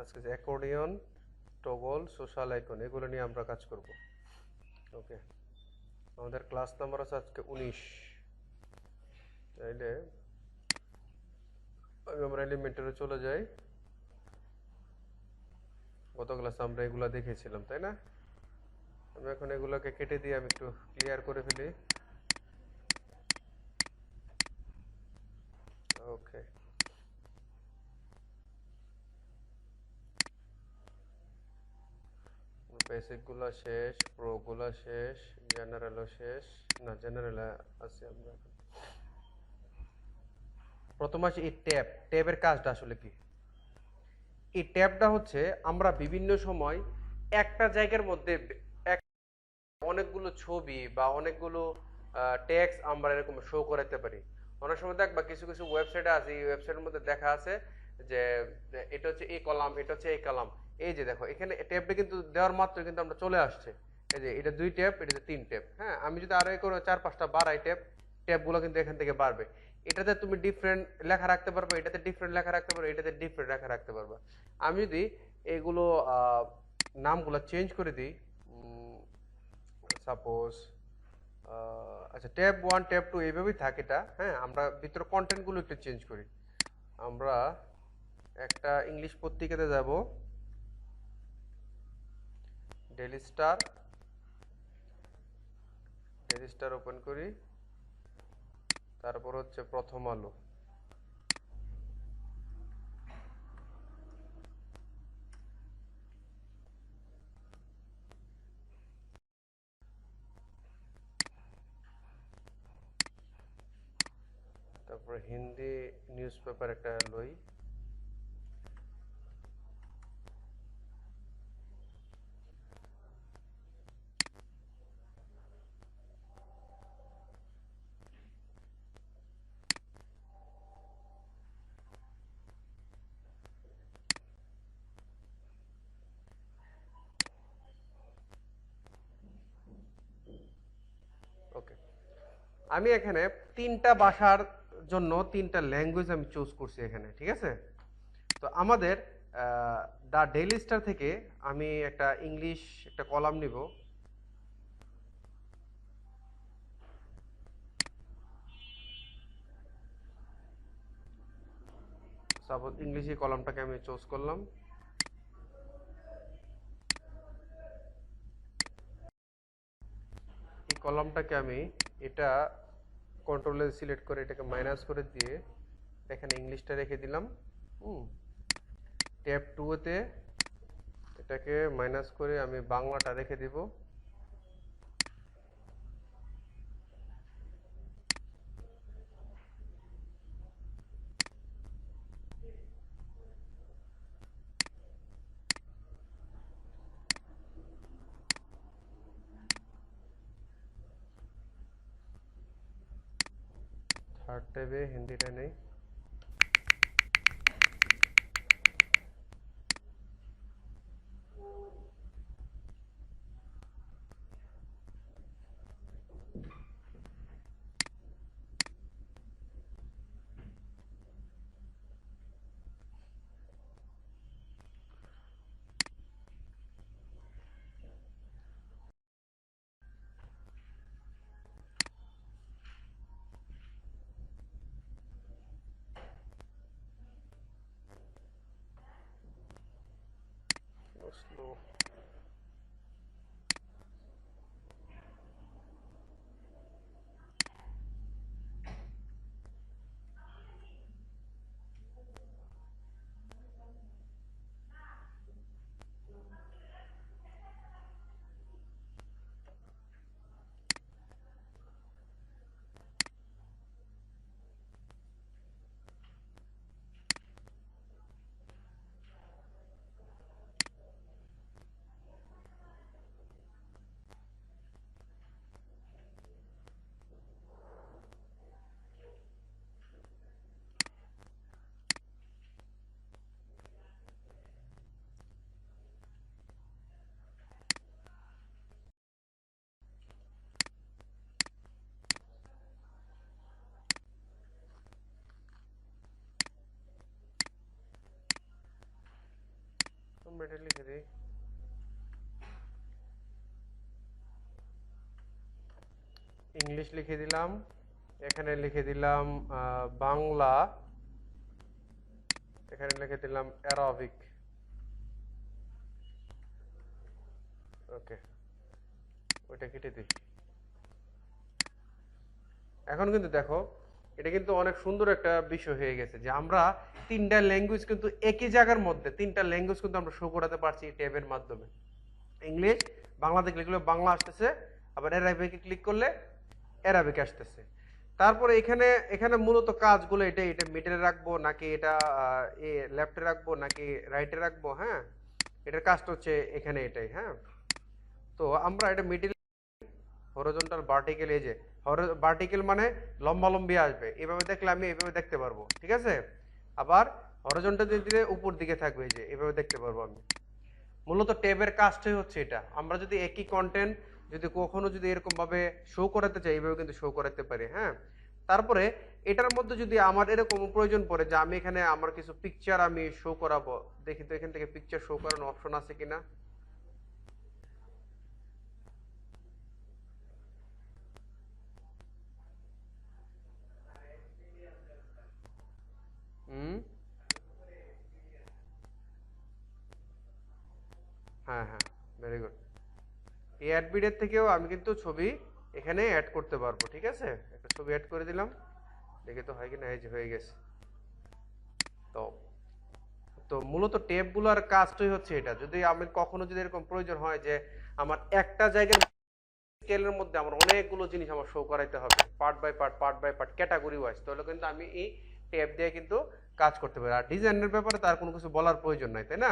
আজকে যে accordion, toggle, social icon এগুলো নিয়ে আমরা কাজ করব। ওকে, আমাদের ক্লাস নাম্বার আছে আজকে 19। তাইলে আমরা এলিমেন্টারে চলে যাই। গত ক্লাসে আমরা এগুলো দেখেছিলাম, তাই না? আমি এখন এগুলোকে কেটে দিয়ে আমি একটু ক্লিয়ার করে ফেলি। ওকে, বেসিকগুলো শেষ, প্রোগুলো শেষ, জেনারেলও শেষ। না, জেনারেল আছে আমরা এখন। প্রথম আছে এই ট্যাবের কাজটা আসলে কি? এই ট্যাবটা হচ্ছে আমরা বিভিন্ন সময় একটা জায়গার মধ্যে অনেকগুলো ছবি বা অনেকগুলো টেক্সট আমরা এরকম শো করাতে পারি। অনেক সময় দেখবা কিছু কিছু ওয়েবসাইটে আছে, এই ওয়েবসাইটের মধ্যে দেখা আছে যে এটা হচ্ছে এই কলাম, এটা হচ্ছে এই কলাম। এই যে দেখো এখানে ট্যাবটা কিন্তু দেওয়ার মাত্র কিন্তু আমরা চলে আসছে। এই যে এটা 2 ট্যাব, এটা 3 ট্যাব। হ্যাঁ, আমি যদি আরো করে 4-5টা বাড়াই ট্যাবগুলো কিন্তু এখান থেকে বাড়বে। এটাতে তুমি ডিফারেন্ট লেখা রাখতে পারবে, এটাতে ডিফারেন্ট লেখা রাখতে পারবে, এটাতে ডিফারেন্ট লেখা রাখতে পারবে। আমি যদি এগুলো নামগুলো চেঞ্জ করে দিই, সাপোজ আচ্ছা ট্যাব 1 ট্যাব 2 এইভাবেই থাকে এটা। হ্যাঁ, আমরা ভিতরে কন্টেন্টগুলো একটু চেঞ্জ করি। আমরা একটা ইংলিশ পত্রিকাতে যাব, daily star. Daily star open করি, তারপর হচ্ছে প্রথম আলো। তারপর হিন্দি নিউজ পেপার একটা লই। ওকে, আমি এখানে 3টা ভাষার জন্য 3টা ল্যাঙ্গুয়েজ আমি চুজ করছি এখানে, ঠিক আছে? তো আমাদের দ্য ডেইলি স্টার থেকে আমি একটা ইংলিশ একটা কলাম নিব। সাপোজ ইংলিশ এই কলামটাকে আমি চুজ করলাম। এই কলামটাকে আমি এটা কন্ট্রোলে সিলেক্ট করে এটাকে মাইনাস করে দিয়ে এখানে ইংলিশটা রেখে দিলাম। ট্যাব 2-তে এটাকে মাইনাস করে আমি বাংলাটা রেখে দিব। থার্ড ট্যাবে হিন্দিটা নেই। স্লো। এটা লিখে দিই, ইংলিশ লিখে দিলাম, এখানে লিখে দিলাম বাংলা, এখানে লিখে দিলাম অ্যারাবিক। ওকে, ওইটা কেটে দিই। এখন কিন্তু দেখো এটা কিন্তু অনেক সুন্দর একটা বিষয় হয়ে গেছে যে আমরা তিনটা ল্যাঙ্গুয়েজ কিন্তু একই জায়গার মধ্যে তিনটা ল্যাঙ্গুয়েজ কিন্তু আমরা শো করাতে পারছি ট্যাবের মাধ্যমে। ইংলিশ বাংলাতে ক্লিক করলে বাংলা আসতেছে, আবার অ্যারাবিকে ক্লিক করলে অ্যারাবিক আসতেছে। তারপরে এখানে এখানে মূলত কাজগুলো এটা এটা মিডলে রাখবো নাকি এটা লেফটে রাখবো নাকি রাইটে রাখবো, হ্যাঁ এটার কাজটা হচ্ছে এখানে এটাই। হ্যাঁ, তো আমরা এটা মিডল হরিজন্টাল ভার্টিক্যাল, এই যে ভার্টিক্যাল মানে লম্বালম্বি আসবে, এভাবে দেখলে আমি এভাবে দেখতে পারবো, ঠিক আছে। আবার হরিজন্টাল দিলে উপর দিকে থাকবে, এই যে এভাবে দেখতে পারবো আমি। মূলত ট্যাবের কাজটাই হচ্ছে এটা। আমরা যদি একই কন্টেন্ট যদি কখনো যদি এরকম ভাবে শো করাতে চাই এইভাবে কিন্তু শো করাতে পারি। হ্যাঁ, তারপরে এটার মধ্যে যদি আমার এরকম প্রয়োজন পড়ে যে আমি এখানে আমার কিছু পিকচার আমি শো করাবো, দেখি তো এখান থেকে পিকচার শো করানোর অপশন আছে কিনা। হুম, হ্যাঁ হ্যাঁ, ভেরি গুড। এই অ্যাডবিডের থেকেও আমি কিন্তু ছবি এখানে অ্যাড করতে পারবো, ঠিক আছে। একটা ছবি অ্যাড করে দিলাম, দেখে তো হয় কিনা, এই যে হয়ে গেছে। তো তো মূলত ট্যাবগুলোর কাজটাই হচ্ছে এটা। যদি আমি কখনো যদি এরকম প্রয়োজন হয় যে আমার একটা জায়গার স্কেলের মধ্যে আমার অনেকগুলো জিনিস আমার শো করাইতে হবে part by part part by part category wise, তাহলে কিন্তু আমি এই ট্যাব দিয়ে কিন্তু কাজ করতে পারি। আর ডিজাইনের ব্যাপারে তার কোনো কিছু বলার প্রয়োজন নাই, তাই না।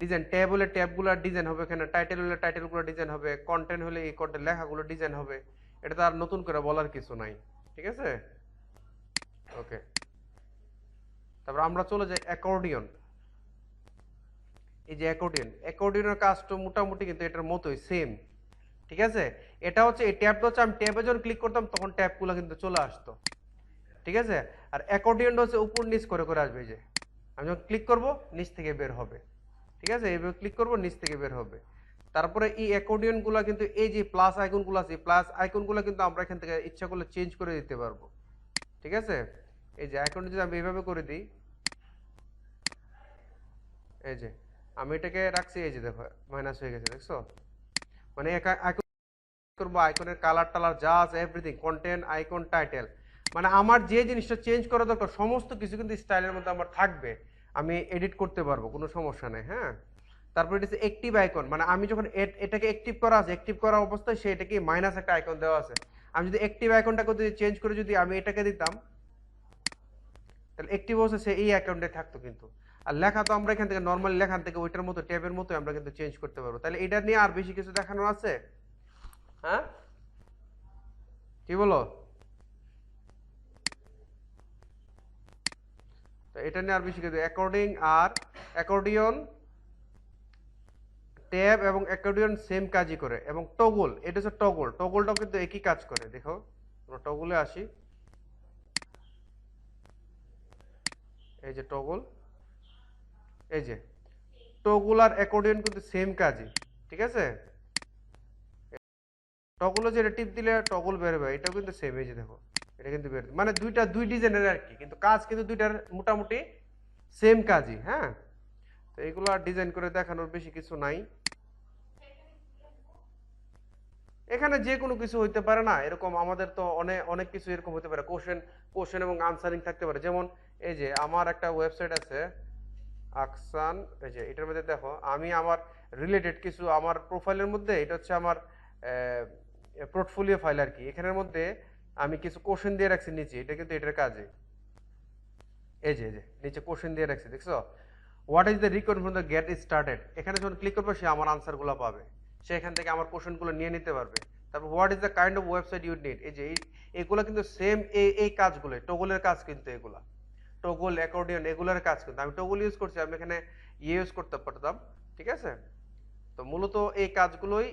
ডিজাইন ট্যাব হলে ট্যাবগুলোর ডিজাইন হবে, এখানে টাইটেল হলে টাইটেলগুলো ডিজাইন হবে, কন্টেন্ট হলে এই কন্টেন্ট লেখাগুলো ডিজাইন হবে। এটা তো আর নতুন করে বলার কিছু নাই, ঠিক আছে। ওকে, তারপর আমরা চলে যাই অ্যাকর্ডিয়ন। এই যে অ্যাকর্ডিয়ন, অ্যাকর্ডিয়নের কাজটা মোটামুটি কিন্তু এটার মতোই সেম, ঠিক আছে। এটা হচ্ছে এই ট্যাবটা হচ্ছে আমি ট্যাবে যখন ক্লিক করতাম তখন ট্যাবগুলো কিন্তু চলে আসতো, ঠিক আছে। আর অ্যাকর্ডিয়নটা হচ্ছে উপর নিচ করে করে আসবে, এই যে আমি যখন ক্লিক করব নিচ থেকে বের হবে, ঠিক আছে। এইভাবে ক্লিক করব নিচ থেকে বের হবে। তারপরে এই অ্যাকর্ডিয়ন গুলা কিন্তু এই যে প্লাস আইকন গুলো আছে, প্লাস আইকন গুলো কিন্তু আমরা এখান থেকে ইচ্ছা করলে চেঞ্জ করে দিতে পারবো, ঠিক আছে। এই যে আইকন যদি আমি এইভাবে করে দিই, এই যে আমি এটাকে রাখছি, এই যে দেখো মাইনাস হয়ে গেছে, দেখছো। মানে আইকন করবো, আইকনের কালার টালার যা আছে এভরিথিং, কন্টেন্ট আইকন টাইটেল, মানে আমার যে জিনিসটা চেঞ্জ করা দরকার সমস্ত কিছু কিন্তু স্টাইলের মধ্যে আমার থাকবে, আমি এডিট করতে পারবো, কোনো সমস্যা নেই। হ্যাঁ, তারপরে এটা হচ্ছে অ্যাক্টিভ আইকন, মানে আমি যখন এটাকে অ্যাক্টিভ করা আছে, অ্যাক্টিভ করা অবস্থায় সেটাকে মাইনাস একটা আইকন দেওয়া আছে। আমি যদি অ্যাক্টিভ আইকনটাকে যদি চেঞ্জ করে যদি আমি এটাকে দিতাম, তাহলে অ্যাক্টিভ হচ্ছে সে এই অ্যাকাউন্টে থাকতো কিন্তু। আর লেখা তো আমরা এখান থেকে নর্মালি লেখান থেকে ওইটার মতো ট্যাবের মতো আমরা কিন্তু চেঞ্জ করতে পারবো। তাহলে এটা নিয়ে আর বেশি কিছু দেখানো আছে? হ্যাঁ, কি বলো? তো এটা নিয়ে আর বেশি কিছু অ্যাকর্ডিং আর অ্যাকর্ডিয়ন ট্যাব এবং অ্যাকর্ডিয়ন সেম কাজই করে। এবং টগল, এটা হচ্ছে টগল, টগলটাও কিন্তু একই কাজ করে। দেখো আমরা টগলে আসি, এই যে টগল, এই যে টগল আর অ্যাকর্ডিয়ন কিন্তু সেম কাজই, ঠিক আছে। টগলে যেটা টিপ দিলে টগল বেরোবে, এটাও কিন্তু সেম, এই যে দেখো এটা কিন্তু বের, মানে দুইটা দুই ডিজাইনের আর কি, কিন্তু কাজ কিন্তু দুইটার মোটামুটি সেম কাজই। হ্যাঁ, তো এইগুলো আর ডিজাইন করে দেখানোর বেশি কিছু নাই। এখানে যে কোনো কিছু হইতে পারে না, এরকম আমাদের তো অনেক অনেক কিছু এরকম হতে পারে, কোশ্চেন কোশ্চেন এবং আনসারিং থাকতে পারে। যেমন এই যে আমার একটা ওয়েবসাইট আছে আকসান, এই যে এটার মধ্যে দেখো আমি আমার রিলেটেড কিছু আমার প্রোফাইলের মধ্যে, এটা হচ্ছে আমার পোর্টফোলিও ফাইল আর কি, এখানের মধ্যে আমি কিছু কোশ্চেন দিয়ে রাখছি নিচে, এটা কিন্তু এটার কাজে। এই যে নিচে কোশ্চেন দিয়ে রাখছি, দেখছো। What is the requirement for the get started, এখানে যখন ক্লিক করবে সে আমার আনসার গুলো পাবে, সে এখান থেকে আমার কোশ্চেন গুলো নিয়ে নিতে পারবে। তারপর what is the kind of website you need, এই যে এইগুলো কিন্তু সেম এই কাজগুলো টগলের কাজ কিন্তু এগুলা, টগল অ্যাকর্ডিয়ন এগুলোর কাজ কিন্তু আমি টগল ইউজ করছি, আমি এখানে ইউজ করতে পারতাম, ঠিক আছে। তো মূলত এই কাজগুলোই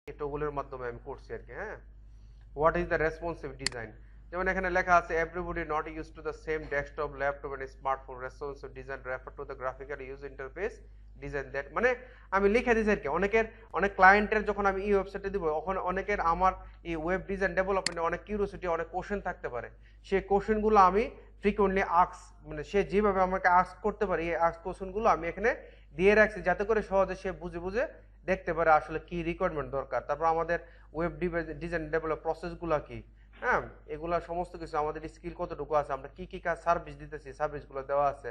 এই টগলের মাধ্যমে আমি করছি আর কি। হ্যাঁ, what is the responsive design, যেমন এখানে লেখা আছে everybody not use to the same desktop laptop and smartphone responsive design refer to the graphical use interface design that, মানে আমি লিখে দিয়েছি আর কি। অনেক ক্লায়েন্টের যখন আমি এই ওয়েবসাইটে দিব, ওখানে অনেকের আমার এই ওয়েব ডিজাইন ডেভেলপমেন্টে অনেক কিউরিওসিটি, অনেক কোশ্চেন থাকতে পারে। সেই কোশ্চেনগুলো আমি ফ্রিকোয়েন্টলি মানে সে যেভাবে আমাকে আস্ক করতে পারে, এই আস্ক কোশ্চেনগুলো আমি এখানে দিয়ে রাখছি, যাতে করে সহজে সে বুঝে বুঝে দেখতে পারে আসলে কি রিকোয়ারমেন্ট দরকার। তারপর আমাদের ওয়েব ডিজাইন ডেভেলপ প্রসেসগুলো কি, হ্যাঁ, এগুলা সমস্ত কিছু, আমাদের স্কিল কতটুকু আছে, আমরা কি কি কাজ সার্ভিস দিতেছি, সার্ভিসগুলো দেওয়া আছে,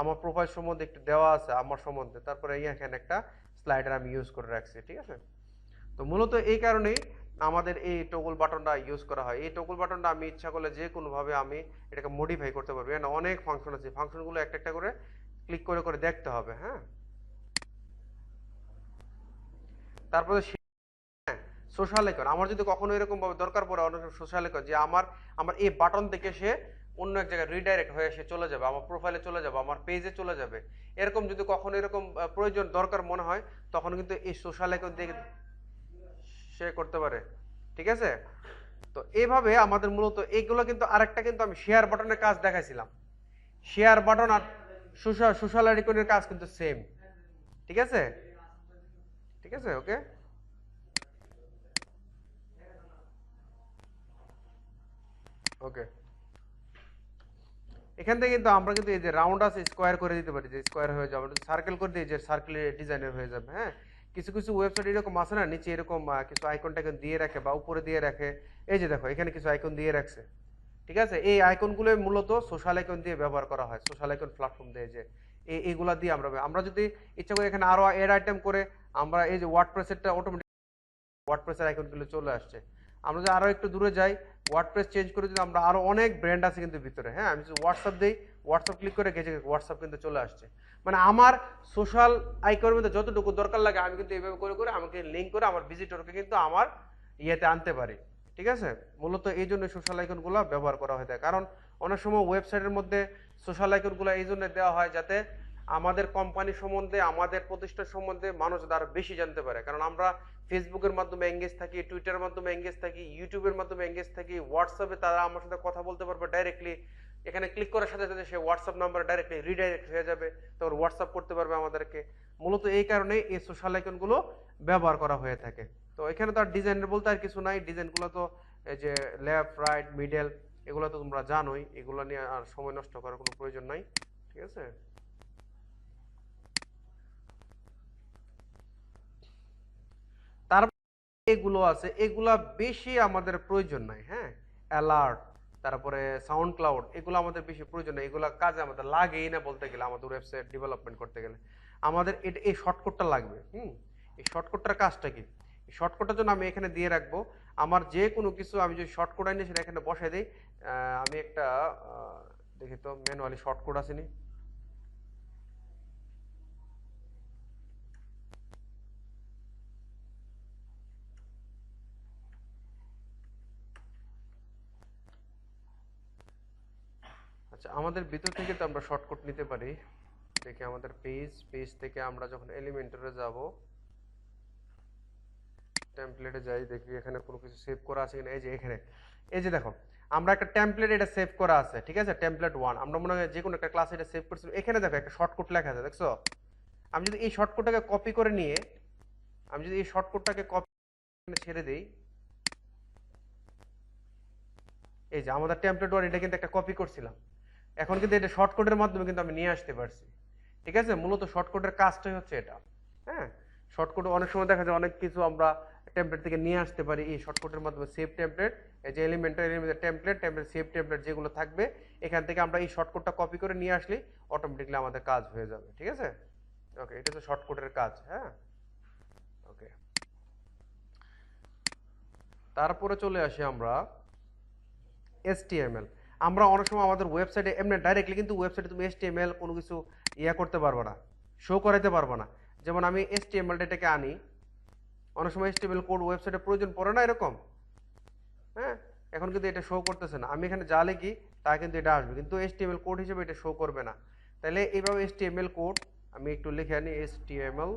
আমার প্রোফাইল সম্বন্ধে একটু দেওয়া আছে আমার সম্বন্ধে। তারপরে এখানে একটা স্লাইডার আমি ইউজ করে রাখছি, ঠিক আছে। তো মূলত এই কারণেই আমাদের এই টগল বাটনটা ইউজ করা হয়। এই টগল বাটনটা আমি ইচ্ছা করলে যে কোনোভাবে আমি এটাকে মডিফাই করতে পারবো। এখানে অনেক ফাংশন আছে, ফাংশনগুলো একটা একটা করে ক্লিক করে করে দেখতে হবে, হ্যাঁ। তারপরে সোশ্যাল আইকন, আমার যদি কখনো এরকম ভাবে দরকার পড়ে অনেক সোশ্যাল আইকন, যে আমার এই বাটন থেকে সে অন্য এক জায়গায় রিডাইরেক্ট হয়ে সে চলে যাবে, আমার প্রোফাইলে চলে যাবে, আমার পেজে চলে যাবে, এরকম যদি কখনো এরকম প্রয়োজন দরকার মনে হয়, তখন কিন্তু এই সোশ্যাল আইকন দিয়ে সে করতে পারে, ঠিক আছে। তো এইভাবে আমাদের মূলত এইগুলো কিন্তু আরেকটা কিন্তু আমি শেয়ার বাটনের কাজ দেখাইছিলাম। শেয়ার বাটন আর সোশ্যাল আইকনের কাজ কিন্তু সেম, ঠিক আছে, ঠিক আছে, ওকে। ওকে, এখান থেকে কিন্তু আমরা কিন্তু এই যে রাউন্ড আছে স্কোয়ার করে দিতে পারি, যে স্কোয়ার হয়ে যাবে, সার্কেল করে দিই যে সার্কেলের ডিজাইনের হয়ে যাবে, হ্যাঁ। কিছু কিছু ওয়েবসাইট এরকম আছে না, নিচে এরকম কিছু আইকন টাইকন দিয়ে রাখে বা উপরে দিয়ে রাখে। এই যে দেখো এখানে কিছু আইকন দিয়ে রাখছে, ঠিক আছে। এই আইকনগুলো মূলত সোশ্যাল আইকন দিয়ে ব্যবহার করা হয়, সোশ্যাল আইকন প্ল্যাটফর্ম দিয়ে, যে এইগুলা দিয়ে আমরা যদি ইচ্ছা করি এখানে আরো এড আইটেম করে, আমরা এই যে ওয়ার্ডপ্রেসেরটা অটোমেটিক ওয়ার্ডপ্রেসের আইকনগুলো চলে আসছে। আমরা যদি আরো একটু দূরে যাই, ওয়ার্ডপ্রেস চেঞ্জ করে যদি আমরা আরো অনেক ব্র্যান্ড আছে কিন্তু ভিতরে, হ্যাঁ। আমি যদি হোয়াটসঅ্যাপ দিই, হোয়াটসঅ্যাপ ক্লিক করে গেছে হোয়াটসঅ্যাপ কিন্তু চলে আসছে। মানে আমার সোশ্যাল আইকনের মধ্যে যতটুকু দরকার লাগে আমি কিন্তু এইভাবে করে করে আমাকে লিঙ্ক করে আমার ভিজিটরকে কিন্তু আমার ইয়েতে আনতে পারি, ঠিক আছে। মূলত এই জন্য সোশ্যাল আইকনগুলো ব্যবহার করা হয়ে থাকে, কারণ অনেক সময় ওয়েবসাইটের মধ্যে সোশ্যাল আইকনগুলো এই জন্য দেওয়া হয় যাতে আমাদের কোম্পানি সম্বন্ধে, আমাদের প্রতিষ্ঠান সম্বন্ধে মানুষ আরো বেশি জানতে পারে। কারণ আমরা ফেসবুকের মাধ্যমে এঙ্গেজ থাকি, টুইটারের মাধ্যমে এঙ্গেজ থাকি, ইউটিউবের মাধ্যমে এঙ্গেজ থাকি, হোয়াটসঅ্যাপে তারা আমার সাথে কথা বলতে পারবে ডাইরেক্টলি। এখানে ক্লিক করার সাথে সাথে সে হোয়াটসঅ্যাপ নাম্বার ডাইরেক্টলি রিডাইরেক্ট হয়ে যাবে, তারপর হোয়াটসঅ্যাপ করতে পারবে আমাদেরকে। মূলত এই কারণে এই সোশ্যাল আইকনগুলো ব্যবহার করা হয়ে থাকে। তো এখানে তো আর ডিজাইনের বলতে আর কিছু নাই, ডিজাইনগুলো তো এই যে লেফট রাইট মিডল এগুলো তো তোমরা জানোই, এগুলো নিয়ে আর সময় নষ্ট করার কোনো প্রয়োজন নাই, ঠিক আছে। তার এগুলো আছে, এগুলা বেশি আমাদের প্রয়োজন নাই, হ্যাঁ। অ্যালার্ট, তারপরে সাউন্ড ক্লাউড, এগুলো আমাদের বেশি প্রয়োজন নাই, এগুলো কাজে আমাদের লাগেই না বলতে গেলে। আমাদের ওয়েবসাইট ডেভেলপমেন্ট করতে গেলে আমাদের এই শর্টকাটটা লাগবে। এই শর্টকাটটার কাজটা কি, এই শর্টকাটের জন্য আমি এখানে দিয়ে রাখবো আমার যে কোনো কিছু। আমি যদি শর্টকাট আনি সেটা এখানে বসাই দিই। আমি একটা দেখি তো ম্যানুয়ালি শর্টকাট আসেনি। আচ্ছা, আমাদের ভিতর থেকে তো আমরা শর্টকাট নিতে পারি। দেখি আমাদের পেজ থেকে আমরা যখন এলিমেন্টরে যাব, টেমপ্লেটে যাই, দেখি এখানে কোনো কিছু সেভ করা আছে কিনা। এই যে এখানে, এই যে দেখো আমরা একটা টেমপ্লেট এটা সেভ করা আছে, ঠিক আছে, টেমপ্লেট 1। আমরা মনে হয় যে কোনো একটা ক্লাসে এটা সেভ করছি। এখানে দেখো একটা শর্টকাট লেখা আছে, দেখছো। আমি যদি এই শর্টকাটটাকে কপি করে নিয়ে, আমি যদি এই শর্টকাটটাকে কপি ছেড়ে দেই, এই যে আমাদের টেমপ্লেট 1 এটা কিন্তু একটা কপি করছিলাম, এখন কিন্তু এটা শর্টকাটের মাধ্যমে কিন্তু আমি নিয়ে আসতে পারছি, ঠিক আছে। মূলত শর্টকাটের কাজটাই হচ্ছে এটা, হ্যাঁ। শর্টকাট অনেক সময় দেখা যায় অনেক কিছু আমরা টেমপ্লেট থেকে নিয়ে আসতে পারি এই শর্টকাটের মাধ্যমে। সেভ টেমপ্লেট, এই যে এলিমেন্টের টেমপ্লেট সেভ টেমপ্লেট যেগুলো থাকবে, এখান থেকে আমরা এই শর্টকাটটা কপি করে নিয়ে আসলে অটোমেটিকলি আমাদের কাজ হয়ে যাবে, ঠিক আছে। ওকে, এটা তো শর্টকাটের কাজ, হ্যাঁ। ওকে, তারপরে চলে আসি আমরা HTML। আমরা অনেক সময় আমাদের ওয়েবসাইটে এমনি ডাইরেক্টলি কিন্তু ওয়েবসাইটে তুমি HTML কোনো কিছু করতে পারবো না, শো করাইতে পারবো না। যেমন আমি HTML ডেটাকে আনি, অনেক সময় HTML কোড ওয়েবসাইটে প্রয়োজন পড়ে না এরকম, হ্যাঁ। এখন কিন্তু এটা শো করতেছে না, আমি এখানে যা লিখি তা কিন্তু এটা আসবে, কিন্তু HTML কোড হিসেবে এটা শো করবে না। তাহলে এইভাবে HTML কোড আমি একটু লিখে আনি, HTML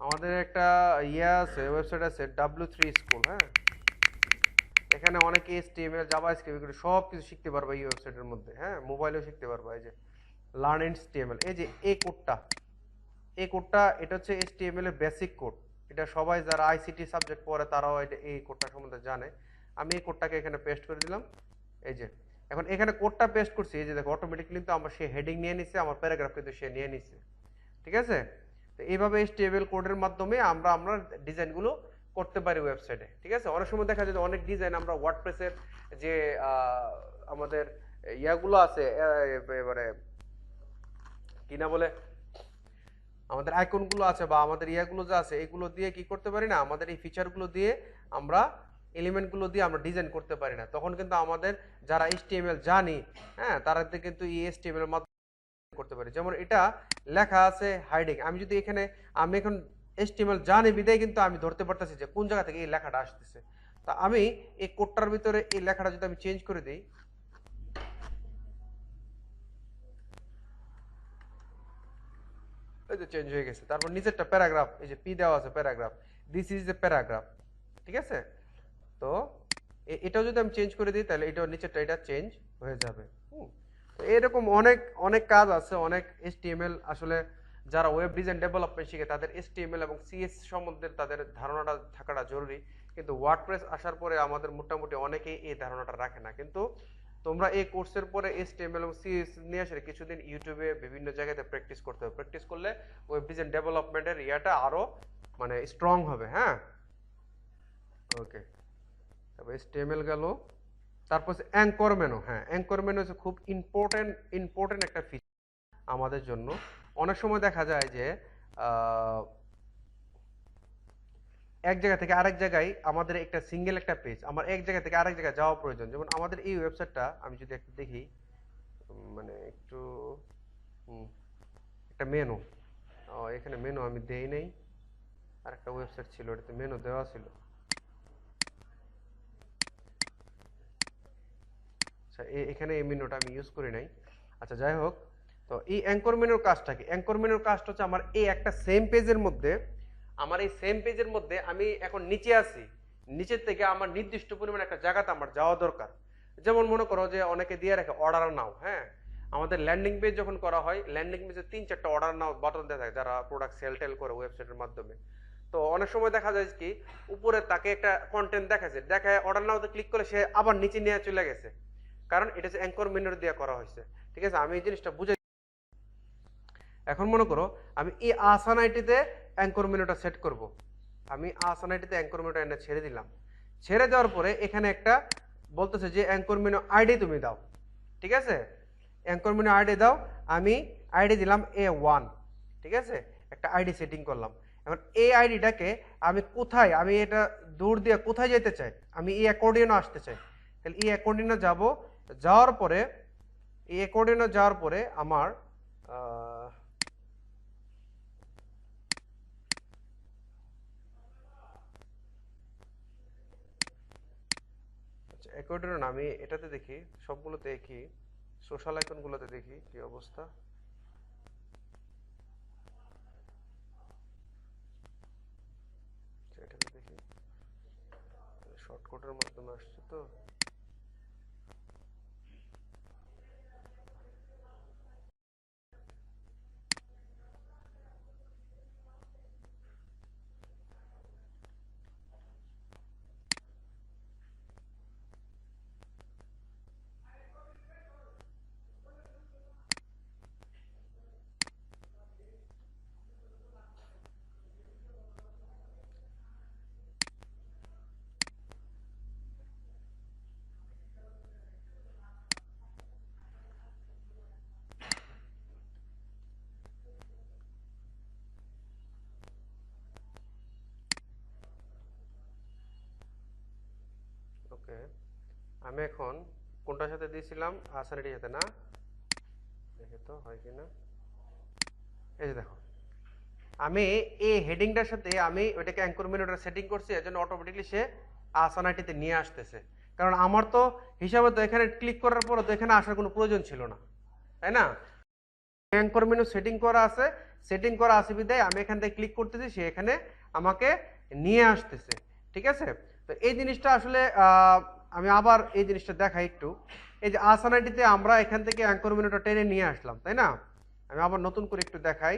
আমাদের একটা ইয়ে আছে, ওয়েবসাইট আছে W3 স্কুল, হ্যাঁ। এখানে অনেকে HTML জাভাস্ক্রিপ্ট এগুলো সব কিছু শিখতে পারবে এই ওয়েবসাইটের মধ্যে, হ্যাঁ। মোবাইলেও শিখতে পারবে। এই যে লার্ন HTML, এই যে এই কোডটা এটা হচ্ছে HTML এর বেসিক কোড। এটা সবাই যারা ICT সাবজেক্ট পড়ে তারাও এই কোডটা সম্বন্ধে জানে। আমি এই কোডটাকে এখানে পেস্ট করে দিলাম। এই যে এখন এখানে কোডটা পেস্ট করছি, এই যে দেখো অটোমেটিকলি কিন্তু আমার সে হেডিং নিয়ে নিছে, আমার প্যারাগ্রাফ কিন্তু সে নিয়ে নিছে, ঠিক আছে। তো এইভাবে HTML কোডের মাধ্যমে আমরা ডিজাইনগুলো করতে পারি ওয়েবসাইটে, ঠিক আছে। অনেক সময় দেখা যায় যে অনেক ডিজাইন আমরা ওয়ার্ডপ্রেসের যে আমাদের ইয়াগুলো আছে, এবারে কি না বলে, আমাদের আইকনগুলো আছে বা আমাদের ইয়াগুলো যে আছে এগুলো দিয়ে কি করতে পারি না, আমাদের এই ফিচারগুলো দিয়ে আমরা এলিমেন্টগুলো দিয়ে আমরা ডিজাইন করতে পারি না। তখন কিন্তু আমাদের যারা HTML জানি, হ্যাঁ, তারা কিন্তু এই HTML এর মাধ্যমে করতে পারি। যেমন এটা লেখা আছে হাইডিং, আমি এখন HTML জানি বিদায় কিন্তু আমি ধরতে পারতেছি যে কোন জায়গা থেকে এই লেখাটা আসতেছে। তা আমি এই কোডটার ভিতরে এই লেখাটা যদি আমি চেঞ্জ করে দিই, এই যে চেঞ্জ হয়ে গেছে। তারপর নিচেরটা প্যারাগ্রাফ, এই যে পি দেওয়া আছে paragraph, this is a paragraph, ঠিক আছে। তো এটাও যদি আমি চেঞ্জ করে দিই তাহলে এটাও নিচেরটা এটা চেঞ্জ হয়ে যাবে। তো এরকম অনেক অনেক কাজ আছে, অনেক HTML আসলে যারা ওয়েব ডিজাইন ডেভেলপমেন্ট শিখে তাদের HTML এবং CSS সম্বন্ধে তাদের ধারণাটা থাকাটা জরুরি। কিন্তু ওয়ার্ডপ্রেস আসার পরে আমাদের মোটামুটি অনেকেই এই ধারণাটা রাখে না। কিন্তু তোমরা এই কোর্সের পরে HTML এবং CSS নিয়ে আসলে কিছুদিন ইউটিউবে বিভিন্ন জায়গাতে প্র্যাকটিস করতে হবে। প্র্যাকটিস করলে ওয়েব ডিজাইন ডেভেলপমেন্টের ইয়াটা আরো মানে স্ট্রং হবে, হ্যাঁ। ওকে, তারপর HTML গেল। তারপর অ্যাঙ্কর মেনু, হ্যাঁ, অ্যাঙ্কর মেনু হচ্ছে খুব ইম্পর্টেন্ট একটা ফিচার আমাদের জন্য। অনেক সময় দেখা যায় যে এক জায়গা থেকে আরেক জায়গায় আমাদের একটা সিঙ্গেল একটা পেজ, আমার এক জায়গা থেকে আরেক জায়গায় যাওয়া প্রয়োজন। যেমন আমাদের এই ওয়েবসাইটটা আমি যদি একটু দেখি, মানে একটু একটা মেনু, এখানে মেনু আমি দেই নাই, আর একটা ওয়েবসাইট ছিল ওটাতে মেনু দেওয়া ছিল। আচ্ছা, এখানে এই মেনুটা আমি ইউজ করি নাই। আচ্ছা, যাই হোক। তো এই অ্যাঙ্কর মেনুর কাজটা কি? অ্যাঙ্কর মেনুর কাজটা হচ্ছে আমার এই একটা সেম পেজের মধ্যে, আমি এখন নিচে আছি, নিচের থেকে আমার নির্দিষ্ট পরিমাণ একটা জায়গাতে আমার যাওয়া দরকার। যেমন মনে করো যে অনেকে দিয়ে রাখে অর্ডার নাও, হ্যাঁ। আমাদের ল্যান্ডিং পেজ যখন করা হয়, ল্যান্ডিং পেজে 3-4টা অর্ডার নাও বাটন দেওয়া থাকে যারা প্রোডাক্ট সেল টেল করে ওয়েবসাইটের মাধ্যমে। তো অনেক সময় দেখা যায় কি উপরে তাকে একটা কন্টেন্ট দেখাচ্ছে, দেখায় অর্ডার নাওতে ক্লিক করলে সে আবার নিচে নিয়ে চলে গেছে, কারণ এটা হচ্ছে অ্যাঙ্কর মেনুর দিয়ে করা হয়েছে, ঠিক আছে। আমি এই জিনিসটা বুঝাই। এখন মনে করো আমি এই আসান আইটিতে অ্যাঙ্কর মেনুটা সেট করব। আমি আসান আইটিতে অ্যাঙ্কর মেনুটা এনে ছেড়ে দিলাম। ছেড়ে দেওয়ার পরে এখানে একটা বলতেছে যে অ্যাঙ্কর মেনু আইডি তুমি দাও, ঠিক আছে। অ্যাঙ্কর মেনু আইডি দাও। আমি আইডি দিলাম A1, ঠিক আছে। একটা আইডি সেটিং করলাম। এখন এই আইডিটাকে আমি এটা দৌড় দিয়ে কোথায় যেতে চাই, আমি এই অ্যাকর্ডিয়নে আসতে চাই। তাহলে এই অ্যাকর্ডিয়নে যাব, যাওয়ার পরে আমার অ্যাকর্ডিয়ন আমি এটাতে দেখি, সবগুলোতে দেখি, সোশ্যাল আইকনগুলোতে দেখি কি অবস্থা। এটাতে দেখি শর্টকাটের মাধ্যমে আসছে তো। ওকে, আমি এখন কোনটার সাথে দিয়েছিলাম? আসানিটির সাথে না, দেখে তো হয় কিনা। এই যে দেখো, আমি এই হেডিংটার সাথে আমি ওইটাকে অ্যাঙ্কর মেনুটা সেটিং করছি, এর জন্য অটোমেটিকলি সে আসানাইটিতে নিয়ে আসতেছে। কারণ আমার তো হিসাবে তো এখানে ক্লিক করার পর তো এখানে আসার কোনো প্রয়োজন ছিল না, তাই না। অ্যাঙ্কর মেনু সেটিং করা আছে, সেটিং করা আছে বিধায় আমি এখান থেকে ক্লিক করতেছি, সে এখানে আমাকে নিয়ে আসতেছে। ঠিক আছে, তো এই জিনিসটা আসলে আমি আবার এই জিনিসটা দেখাই একটু। এই যে আসান আইডিতে আমরা এখান থেকে অ্যাঙ্কর মেনুটা টেনে নিয়ে আসলাম, তাই না? আমি আবার নতুন করে একটু দেখাই।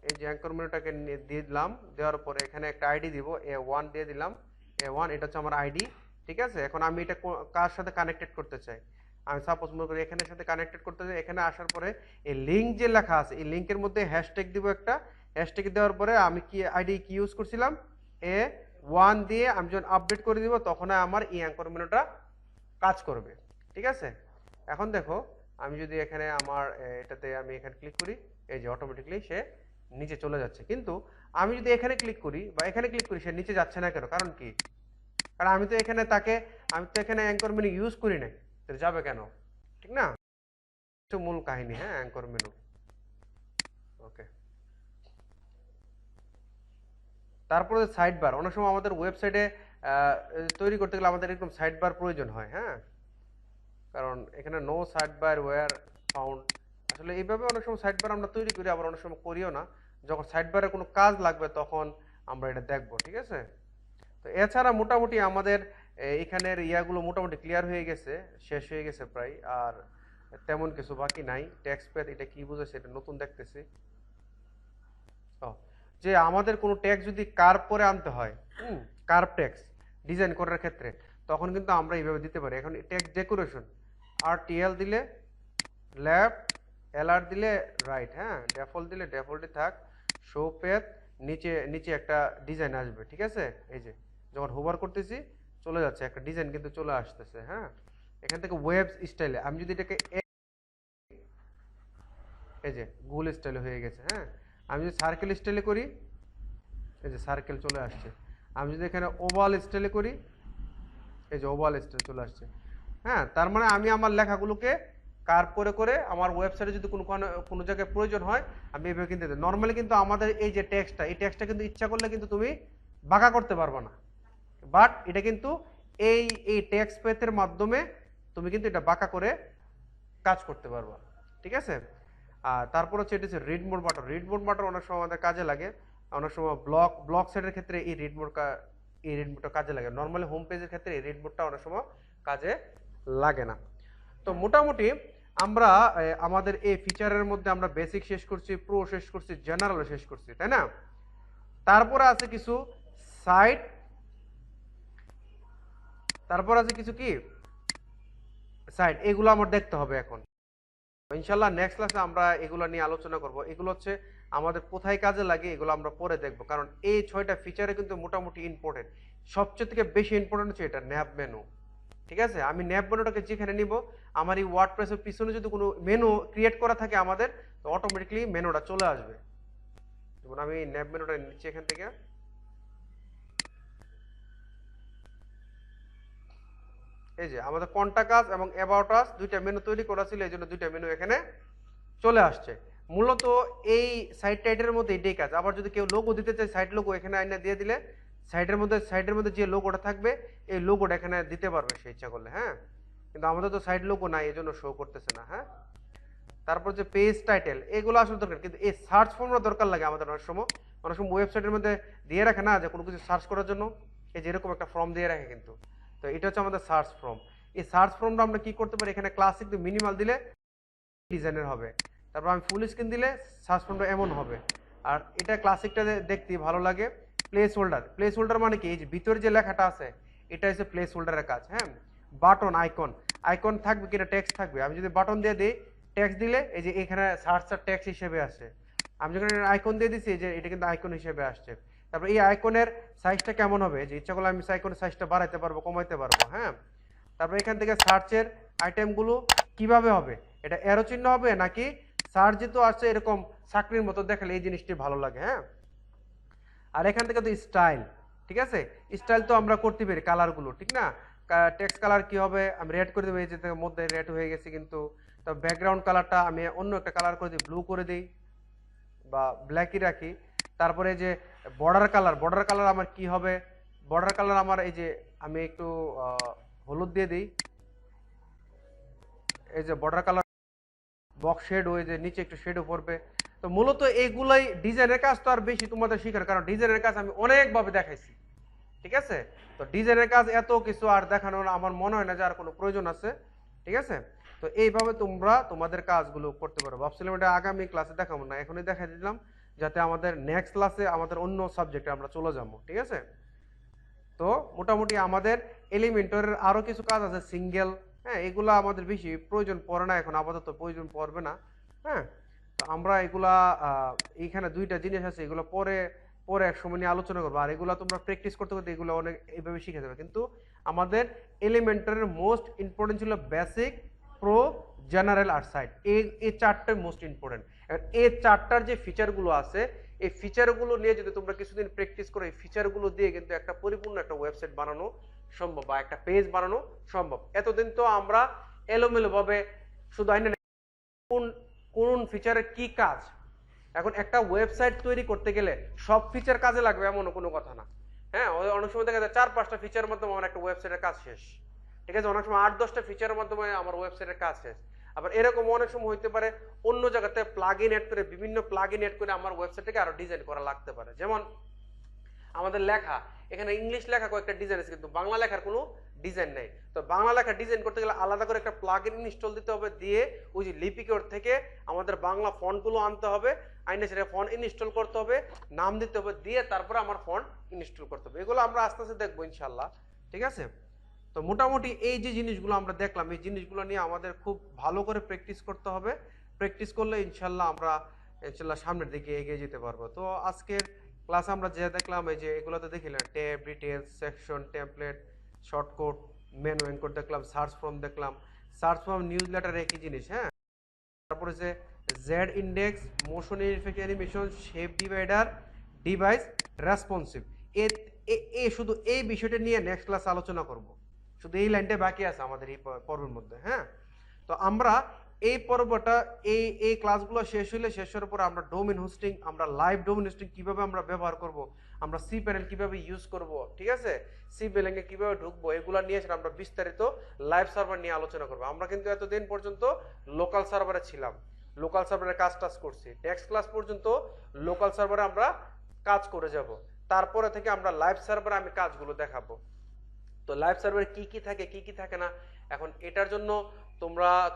এই যে অ্যাঙ্কর মেনুটাকে দিয়ে দিলাম, দেওয়ার পরে এখানে একটা আইডি দিব, A1 দিয়ে দিলাম। A1 এটা হচ্ছে আমার আইডি। ঠিক আছে, এখন আমি এটা কার সাথে কানেক্টেড করতে চাই, আমি সাপোজ মনে করি এখানের সাথে কানেক্টেড করতে চাই। এখানে আসার পরে এই লিঙ্ক যে লেখা আছে, এই লিঙ্কের মধ্যে হ্যাশট্যাগ দিব একটা। হ্যাশট্যাগ দেওয়ার পরে আমি কি আইডি কি ইউজ করছিলাম, A1 দিয়ে আমি যখন আপডেট করে দিব তখন আমার এই অ্যাঙ্কর মেনুটা কাজ করবে। ঠিক আছে, এখন দেখো আমি যদি এখানে আমার এটাতে আমি এখানে ক্লিক করি, এই যে অটোমেটিকলি সে নিচে চলে যাচ্ছে। কিন্তু আমি যদি এখানে ক্লিক করি বা এখানে ক্লিক করি, সে নিচে যাচ্ছে না কেন? কারণ কি? কারণ আমি তো এখানে অ্যাঙ্কর মেনু ইউজ করি নাই, তো যাবে কেন? ঠিক না? মূল কাহিনী, হ্যাঁ, অ্যাঙ্কর মেনু। ওকে, তারপরে সাইড বার। অনেক সময় আমাদের ওয়েবসাইটে তৈরি করতে গেলে আমাদের এরকম সাইড বার প্রয়োজন হয়, হ্যাঁ, কারণ এখানে no side bar were found. আসলে এইভাবে অনেক সময় সাইড বার আমরা তৈরি করি, আবার অনেক সময় করিও না। যখন সাইড বারে কোনো কাজ লাগবে তখন আমরা এটা দেখব। ঠিক আছে, তো এছাড়া মোটামুটি আমাদের এখানের ইয়াগুলো মোটামুটি ক্লিয়ার হয়ে গেছে, শেষ হয়ে গেছে প্রায়। আর তেমন কিছু বাকি নাই। ট্যাক্স পেড এটা কি বুঝেছে, এটা নতুন দেখতেছি। যে আমাদের কোনো ট্যাক্স যদি কার্ভ করে আনতে হয়, কার্ভ ট্যাক্স ডিজাইন করার ক্ষেত্রে, তখন কিন্তু আমরা এইভাবে দিতে পারি। এখন ট্যাক্স ডেকোরেশন, RTL দিলে লেফট, LR দিলে রাইট, হ্যাঁ, ডেফল্ট দিলে ডেফল্টে থাক, শো পেজ, নিচে নিচে একটা ডিজাইন আসবে। ঠিক আছে, এই যে যখন হোভার করতেছি চলে যাচ্ছে, একটা ডিজাইন কিন্তু চলে আসতেছে। হ্যাঁ, এখান থেকে ওয়েব স্টাইলে আমি যদি এটাকে এই যে গোল স্টাইলে হয়ে গেছে। হ্যাঁ, আমি যদি সার্কেল স্টাইলে করি, এই যে সার্কেল চলে আসছে। আমি যদি এখানে ওভাল স্টাইলে করি, এই যে ওভাল স্টাইল চলে আসছে। হ্যাঁ, তার মানে আমি আমার লেখাগুলোকে কার্ভ করে করে আমার ওয়েবসাইটে যদি কোনো জায়গায় প্রয়োজন হয় আমি এভাবে কিন্তু নর্মালি কিন্তু আমাদের এই যে টেক্সটটা, এই টেক্সটটা কিন্তু ইচ্ছা করলে কিন্তু তুমি বাঁকা করতে পারবে না, বাট এটা কিন্তু এই এই টেক্সট পেজের মাধ্যমে তুমি কিন্তু এটা বাঁকা করে কাজ করতে পারবা। ঠিক আছে, আর তারপর হচ্ছে এটা হচ্ছে read mode button. Read mode button অনেক সময় আমাদের কাজে লাগে, অনেক সময় ব্লক সাইটের ক্ষেত্রে এই রিড মোডটা কাজে লাগে। নর্মালি হোম পেজের ক্ষেত্রে এই রিড মোডটা অনেক সময় কাজে লাগে না। তো মোটামুটি আমরা আমাদের এই ফিচারের মধ্যে আমরা বেসিক শেষ করছি, প্রো শেষ করছি, জেনারেল শেষ করছি, তাই না? তারপর আছে কিছু সাইট, তারপর আছে কিছু কি সাইট, এগুলো আমার দেখতে হবে এখন। ইনশাল্লাহ নেক্সট ক্লাসে আমরা এগুলো নিয়ে আলোচনা করব। এগুলো হচ্ছে আমাদের কোথায় কাজে লাগে এগুলো আমরা পরে দেখব, কারণ এই 6টা ফিচারে কিন্তু মোটামুটি ইম্পর্টেন্ট। সবচেয়ে থেকে বেশি ইম্পর্টেন্ট হচ্ছে এটা ন্যাব মেনু। ঠিক আছে, আমি ন্যাব মেনুটাকে যেখানে নিব, আমার এই ওয়ার্ডপ্রেসের পিছনে যদি কোনো মেনু ক্রিয়েট করা থাকে আমাদের, তো অটোমেটিকলি মেনুটা চলে আসবে। যেমন আমি ন্যাব মেনুটা নিচ্ছি এখান থেকে, এই যে আমাদের কন্টাক্ট আস এবং অ্যাবাউট আস দুইটা মেনু তৈরি করা ছিল, এই জন্য দুইটা মেনু এখানে চলে আসছে। মূলত এই সাইট টাইটের মধ্যে এটাই কাজ। আবার যদি কেউ লোগো দিতে চায়, সাইট লোগো এখানে আইনা দিয়ে দিলে সাইটের মধ্যে যে লোগোটা থাকবে এই লোগোটা এখানে দিতে পারবে সে ইচ্ছা করলে। হ্যাঁ, কিন্তু আমাদের তো সাইট লোগো নাই, এই জন্য শো করতেছে না। হ্যাঁ, তারপর যে পেজ টাইটেল, এগুলো আসলে দরকার, কিন্তু এই সার্চ ফর্মটা দরকার লাগে আমাদের অনেক সময় ওয়েবসাইটের মধ্যে দিয়ে রাখে না যে কোনো কিছু সার্চ করার জন্য, এই যে এরকম একটা ফর্ম দিয়ে রাখে কিন্তু। তো এটা হচ্ছে আমাদের সার্চ ফর্ম। এই সার্চ ফর্মটা আমরা কি করতে পারি, এখানে ক্লাসিক মিনিমাল দিলে ডিজাইনের হবে, তারপর আমি ফুল স্ক্রিন দিলে সার্চ ফর্মটা এমন হবে। আর এটা ক্লাসিকটা দেখতে ভালো লাগে। প্লেস হোল্ডার মানে কি, এই যে ভিতরে যে লেখাটা আছে এটা হচ্ছে প্লেস হোল্ডারের কাজ। হ্যাঁ, বাটন আইকন থাকবে কিনা, টেক্সট থাকবে। আমি যদি বাটন দিয়ে দিই, টেক্সট দিলে এই যে এখানে সার্চটা টেক্সট হিসেবে আসে। আমি যখন আইকন দিয়ে দিচ্ছি, যে এটা কিন্তু আইকন হিসেবে আসছে। তারপর এই আইকনের সাইজটা কেমন হবে, যে ইচ্ছা করলে আমি আইকনের সাইজটা বাড়াইতে পারবো, কমাইতে পারবো। হ্যাঁ, তারপর এখান থেকে সার্চের আইটেমগুলো কিভাবে হবে, এটা অ্যারো চিহ্ন হবে নাকি সার্চ যেহেতু আসছে এরকম চাকরির মতো দেখালে এই জিনিসটি ভালো লাগে। হ্যাঁ, আর এখান থেকে তো স্টাইল, ঠিক আছে, স্টাইল তো আমরা করতে পারি, কালারগুলো ঠিক না, টেক্সট কালার কি হবে আমি রেড করে দেবো, এই যে মধ্যে রেড হয়ে গেছে, কিন্তু তো ব্যাকগ্রাউন্ড কালারটা আমি অন্য একটা কালার করে দিই, ব্লু করে দিই বা ব্ল্যাকই রাখি। তারপরে যে বর্ডার কালার আমার কি হবে, বর্ডার কালার আমার এই যে আমি একটু হলুদ দিয়ে দিই, এই যে বর্ডার কালার বক্স শেড ওই যে নিচে একটু শেডও পড়বে। তো মূলত এইগুলাই ডিজাইনের কাজ তো আর বেশি তোমাদের শিখার, কারণ ডিজাইনের কাজ আমি অনেকভাবে দেখাইছি, ঠিক আছে? তো ডিজাইনের কাজ এত কিছু আর দেখানোর আমার মনে হয় না যে আর কোনো প্রয়োজন আছে, ঠিক আছে? তো এইভাবে তোমরা তোমাদের কাজগুলো করতে পারো। ভাবছিলাম এটা আগামী ক্লাসে দেখাবো না, এখনই দেখাই দিলাম, যাতে আমাদের নেক্সট ক্লাসে আমাদের অন্য সাবজেক্টে আমরা চলে যাবো, ঠিক আছে? তো মোটামুটি আমাদের এলিমেন্টরের আরো কিছু কাজ আছে সিঙ্গেল, হ্যাঁ, এগুলা আমাদের বেশি প্রয়োজন পড়ে না, এখন আপাতত প্রয়োজন পড়বে না, হ্যাঁ। তো আমরা এগুলা এইখানে দুইটা জিনিস আছে, এগুলো পরে পরে এক সময় নিয়ে আলোচনা করবো। আর এগুলা তোমরা প্র্যাকটিস করতে করতে এগুলো অনেক এইভাবে শিখে যাবে। কিন্তু আমাদের এলিমেন্টরের মোস্ট ইম্পর্টেন্ট ছিল বেসিক, প্রো, জেনারেল আর সাইড, এই চারটাই মোস্ট ইম্পর্টেন্ট। এই চারটার যে ফিচারগুলো আছে, এই ফিচারগুলো নিয়ে যদি তোমরা কিছুদিন প্র্যাকটিস করো, এই ফিচারগুলো দিয়ে কিন্তু একটা পরিপূর্ণ একটা ওয়েবসাইট বানানো সম্ভব, বা একটা পেজ বানানো সম্ভব। এতদিন তো আমরা এলোমেলো ভাবে শুধু কোন কোন ফিচারের কি কাজ, এখন একটা ওয়েবসাইট তৈরি করতে গেলে সব ফিচার কাজে লাগবে এমন কোনো কথা না, হ্যাঁ। অনেক সময় দেখা যায় 4-5টা ফিচারের মাধ্যমে আমার একটা ওয়েবসাইটের কাজ শেষ, ঠিক আছে? অনেক সময় 8-10টা ফিচারের মাধ্যমে আমার ওয়েবসাইটের কাজ শেষ। আবার এরকম অনেক সময় হইতে পারে অন্য জায়গাতে প্লাগইন এড করে, বিভিন্ন প্লাগইন এড করে আমার ওয়েবসাইটটাকে আরো ডিজাইন করা লাগতে পারে। যেমন আমাদের লেখা, এখানে ইংলিশ লেখা কয়েকটা ডিজাইন আছে, কিন্তু বাংলা লেখার কোনো ডিজাইন নেই। তো বাংলা লেখা ডিজাইন করতে গেলে আলাদা করে একটা প্লাগইন ইনস্টল দিতে হবে, দিয়ে ওই যে লিপিকর থেকে আমাদের বাংলা ফন্টগুলো আনতে হবে, আইনে সেটা ফন্ট ইনস্টল করতে হবে, নাম দিতে হবে, দিয়ে তারপরে আমার ফন্ট ইনস্টল করতে হবে। এগুলো আমরা আস্তে আস্তে দেখবো ইনশাল্লাহ, ঠিক আছে? তো মোটামুটি এই যে জিনিসগুলো আমরা দেখলাম, এই জিনিসগুলো নিয়ে আমাদের খুব ভালো করে প্র্যাকটিস করতে হবে। প্র্যাকটিস করলে ইনশাল্লাহ আমরা সামনের দিকে এগিয়ে যেতে পারবো। তো আজকের ক্লাসে আমরা যে দেখলাম, এই যে এগুলোতে দেখিলাম tab, details, section, template, shortcut, menu, encode দেখলাম, সার্চ ফর্ম দেখলাম। সার্চ ফর্ম নিউজ লেটার একই জিনিস, হ্যাঁ। তারপরে যে Z index, motion effect animation, shape divider, device responsive, এ শুধু এই বিষয়টা নিয়ে নেক্সট ক্লাস আলোচনা করব। শুধু এই লাইনটা বাকি আছে আমাদের এই পর্বের মধ্যে, হ্যাঁ। তো আমরা এই পর্বটা এই ক্লাসগুলো শেষ হওয়ার পর আমরা ডোমেইন হোস্টিং, আমরা লাইভ ডোমেইন হোস্টিং কিভাবে আমরা ব্যবহার করব, আমরা সি প্যানেল কিভাবে ইউজ করব, ঠিক আছে, সি প্যানেলে কিভাবে ঢুকবো, এগুলো নিয়ে আমরা বিস্তারিত লাইভ সার্ভার নিয়ে আলোচনা করব। আমরা কিন্তু এতদিন পর্যন্ত লোকাল সার্ভারে ছিলাম, লোকাল সার্ভারে কাজ করছি। নেক্সট ক্লাস পর্যন্ত লোকাল সার্ভারে আমরা কাজ করে যাব, তারপরে থেকে আমরা লাইভ সার্ভারে আমি কাজগুলো দেখাবো। তো লাইভ সার্ভারে কি কি থাকে কি কি থাকে না, এখন এটার জন্য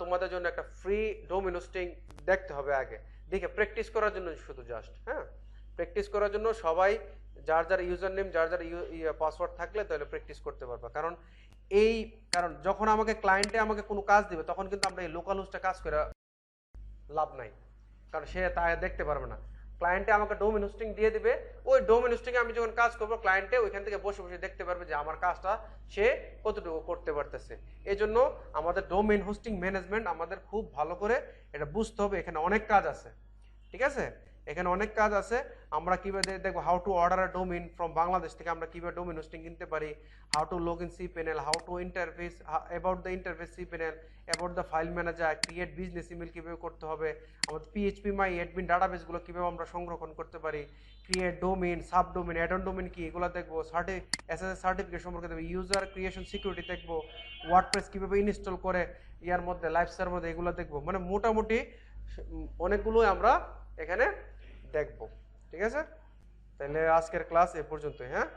তোমাদের জন্য একটা ফ্রি ডোমেইন হোস্টিং দেখতে হবে আগে, দেখে প্র্যাকটিস করার জন্য শুধু জাস্ট, হ্যাঁ, প্র্যাকটিস করার জন্য সবাই যার যার ইউজার নেম, যার যার পাসওয়ার্ড থাকলে তাহলে প্র্যাকটিস করতে পারবে। কারণ যখন আমাকে ক্লায়েন্টে আমাকে কোনো কাজ দিবে, তখন কিন্তু আমরা এই লোকাল হোস্টে কাজ করে লাভ নাই, কারণ সে তা দেখতে পারবে না। ক্লায়েন্টে আমাকে ডোমেইন হোস্টিং দিয়ে দিবে, ওই ডোমেইন হোস্টিং আমি যখন কাজ করবো, ক্লায়েন্টে ওইখান থেকে বসে বসে দেখতে পারবে যে আমার কাজটা সে কতটুকু করতে পারতেছে। এই জন্য আমাদের ডোমেইন হোস্টিং ম্যানেজমেন্ট আমাদের খুব ভালো করে এটা বুঝতে হবে। এখানে অনেক কাজ আছে, ঠিক আছে, এখানে অনেক কাজ আছে। আমরা কিভাবে দেখবো how to order a domain from Bangladesh থেকে, আমরা কিভাবে ডোমেইন হোস্টিং কিনতে পারি, how to log in cPanel, how to interface, about the interface cPanel, about the file manager, create business email কিভাবে করতে হবে, আমাদের পিএইচপি মাই অ্যাডমিন ডাটাবেসগুলো কিভাবে আমরা সংরক্ষণ করতে পারি, create domain, subdomain, add on domain কি, এগুলো দেখবো। এসএসএল সার্টিফিকেট সম্পর্কে দেখবো, ইউজার ক্রিয়েশন সিকিউরিটি দেখবো, ওয়ার্ডপ্রেস কিভাবে ইনস্টল করে ইয়ার মধ্যে লাইভ সার্ভার মধ্যে, এগুলো দেখবো। মানে মোটামুটি অনেকগুলোই আমরা এখানে দেখবো, ঠিক আছে? তাহলে আজকের ক্লাস এ পর্যন্তই, হ্যাঁ।